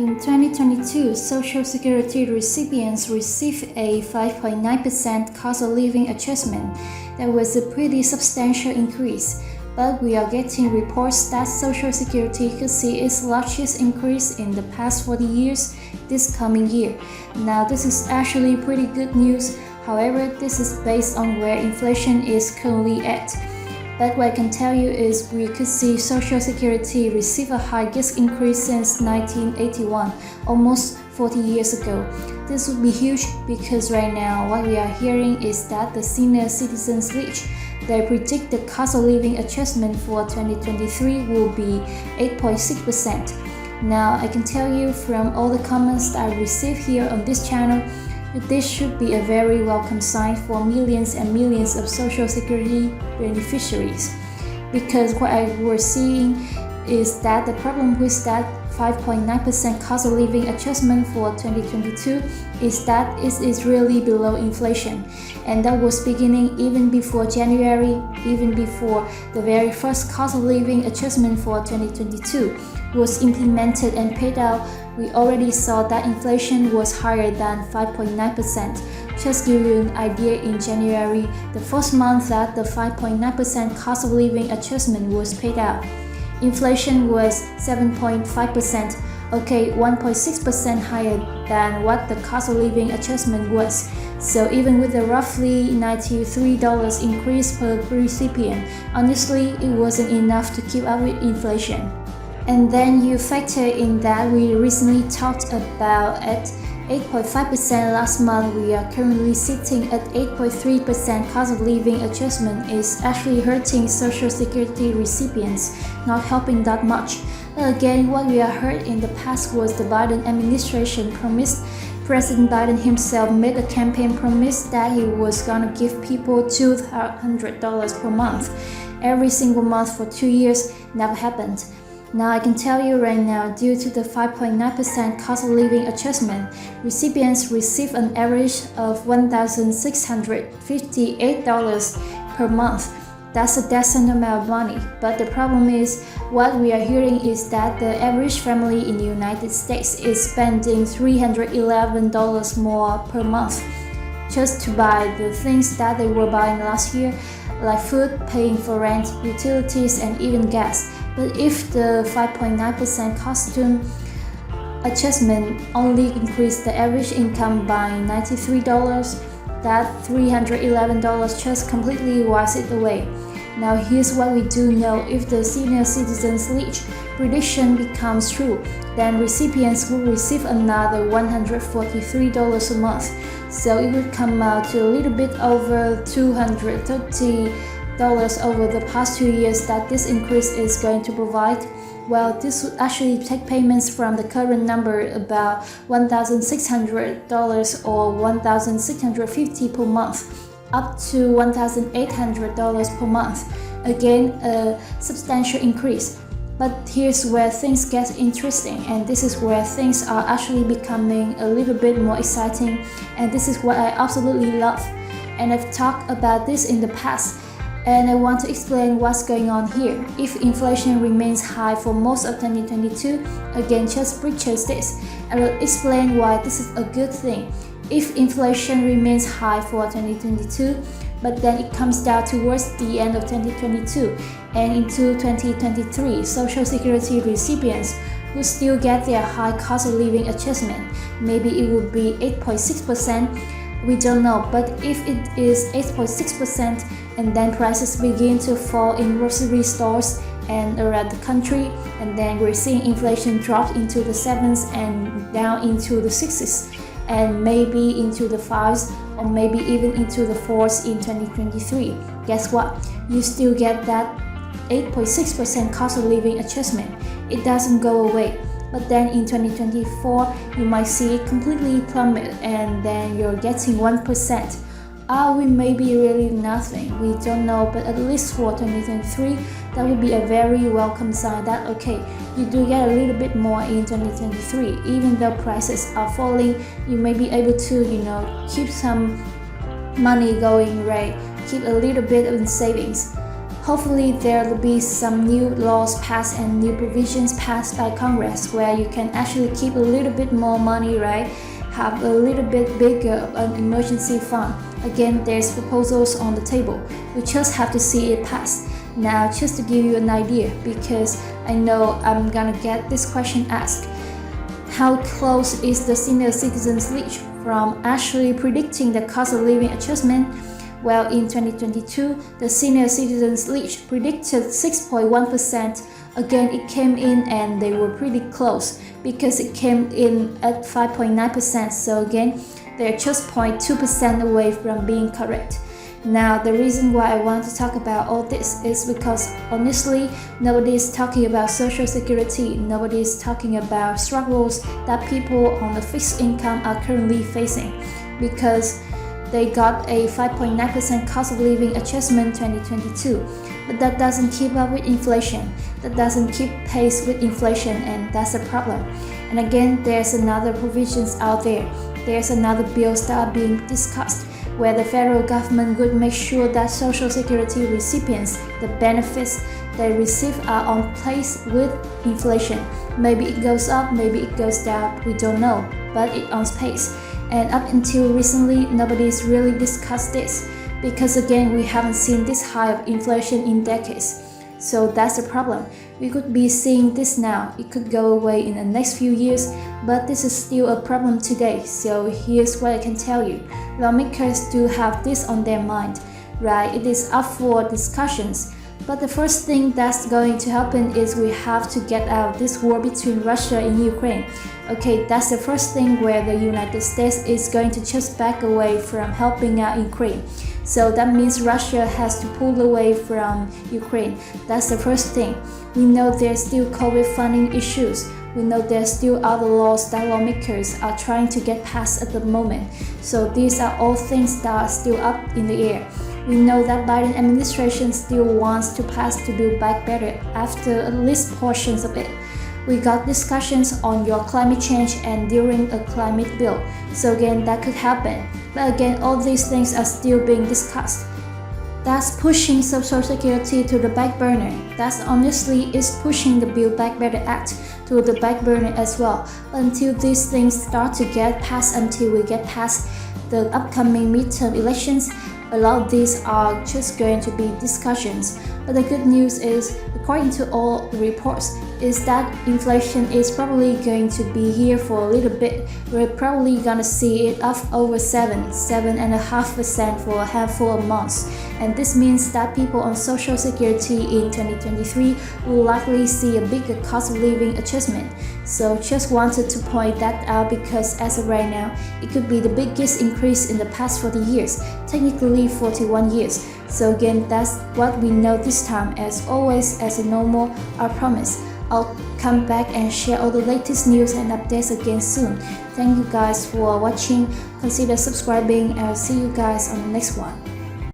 In 2022, Social Security recipients received a 5.9% cost of living adjustment. That was a pretty substantial increase, but we are getting reports that Social Security could see its largest increase in the past 40 years this coming year. Now, this is actually pretty good news. However, this is based on where inflation is currently at. But what I can tell you is we could see Social Security receive a highest increase since 1981, almost 40 years ago. This would be huge because right now what we are hearing is that the senior citizens rich, they predict the cost of living adjustment for 2023 will be 8.6%. Now I can tell you from all the comments that I received here on this channel, this should be a very welcome sign for millions and millions of Social Security beneficiaries, because what I was seeing is that the problem with that 5.9% cost of living adjustment for 2022 is that it is really below inflation, and that was beginning even before January, even before the very first cost of living adjustment for 2022 was implemented and paid out. We already saw that inflation was higher than 5.9%. Just give you an idea, in January, the first month that the 5.9% cost of living adjustment was paid out, inflation was 7.5%, okay, 1.6% higher than what the cost of living adjustment was. So even with a roughly $93 increase per recipient, honestly, it wasn't enough to keep up with inflation. And then you factor in that we recently talked about at 8.5% last month, we are currently sitting at 8.3% cost of living adjustment is actually hurting Social Security recipients, not helping that much. Again, what we have heard in the past was the Biden administration promised. President Biden himself made a campaign promise that he was gonna give people $200 per month every single month for 2 years. Never happened. Now I can tell you right now, due to the 5.9% cost of living adjustment, recipients receive an average of $1,658 per month. That's a decent amount of money, but the problem is, what we are hearing is that the average family in the United States is spending $311 more per month just to buy the things that they were buying last year, like food, paying for rent, utilities, and even gas. But if the 5.9% costume adjustment only increased the average income by $93, that $311 just completely wipes it away. Now here's what we do know: if the senior citizens rich prediction becomes true, then recipients will receive another $143 a month. So it would come out to a little bit over $230 over the past 2 years that this increase is going to provide. Well, this would actually take payments from the current number about $1,600 or $1,650 per month up to $1,800 per month. Again, a substantial increase. But here's where things get interesting, and this is where things are actually becoming a little bit more exciting, and this is what I absolutely love. And I've talked about this in the past, and I want to explain what's going on here. If inflation remains high for most of 2022, again, just purchase this. I will explain why this is a good thing. If inflation remains high for 2022, but then it comes down towards the end of 2022 and into 2023, Social Security recipients will still get their high cost of living adjustment. Maybe it would be 8.6%. We don't know, but if it is 8.6% and then prices begin to fall in grocery stores and around the country, and then we're seeing inflation drop into the 7s and down into the 6s, and maybe into the 5s, or maybe even into the 4s in 2023. Guess what? You still get that 8.6% cost of living adjustment. It doesn't go away. But then in 2024, you might see it completely plummet, and then you're getting 1%. We may be really nothing, we don't know, but at least for 2023, that would be a very welcome sign that, okay, you do get a little bit more in 2023. Even though prices are falling, you may be able to, keep some money going, right? Keep a little bit in savings. Hopefully there will be some new laws passed and new provisions passed by Congress where you can actually keep a little bit more money, right? Have a little bit bigger an emergency fund. Again, there's proposals on the table. We just have to see it pass. Now, just to give you an idea, because I know I'm gonna get this question asked. How close is the senior citizens league from actually predicting the cost of living adjustment? Well, in 2022, the senior citizens league predicted 6.1%. Again, it came in and they were pretty close because it came in at 5.9%. So again, they're just 0.2% away from being correct. Now, the reason why I want to talk about all this is because honestly, nobody is talking about social security. Nobody is talking about struggles that people on the fixed income are currently facing, because they got a 5.9% cost of living adjustment 2022, but that doesn't keep up with inflation. That doesn't keep pace with inflation, and that's a problem. And again, there's another provisions out there. There's another bills that are being discussed, where the federal government would make sure that Social Security recipients, the benefits they receive are on pace with inflation. Maybe it goes up, maybe it goes down, we don't know, but it's on pace. And up until recently, nobody's really discussed this, because again, we haven't seen this high of inflation in decades. So that's the problem. We could be seeing this now. It could go away in the next few years, but this is still a problem today. So here's what I can tell you. Lawmakers do have this on their mind, right? It is up for discussions. But the first thing that's going to happen is we have to get out of this war between Russia and Ukraine. Okay, that's the first thing where the United States is going to just back away from helping out Ukraine. So that means Russia has to pull away from Ukraine. That's the first thing. We know there's still COVID funding issues. We know there's still other laws that lawmakers are trying to get passed at the moment. So these are all things that are still up in the air. We know that Biden administration still wants to pass the Build Back Better after at least portions of it. We got discussions on your climate change and during a climate bill. So again, that could happen. But again, all these things are still being discussed. That's pushing Social Security to the back burner. That's honestly is pushing the Build Back Better Act to the back burner as well. Until these things start to get passed, until we get past the upcoming midterm elections, a lot of these are just going to be discussions. But the good news is, according to all the reports, is that inflation is probably going to be here for a little bit. We're probably gonna see it up over 7.5% for a handful of months. And this means that people on Social Security in 2023 will likely see a bigger cost of living adjustment. So just wanted to point that out, because as of right now, it could be the biggest increase in the past 40 years, technically 41 years. So again, that's what we know this time. As always, as a normal, I promise I'll come back and share all the latest news and updates again soon. Thank you guys for watching. Consider subscribing, and I'll see you guys on the next one.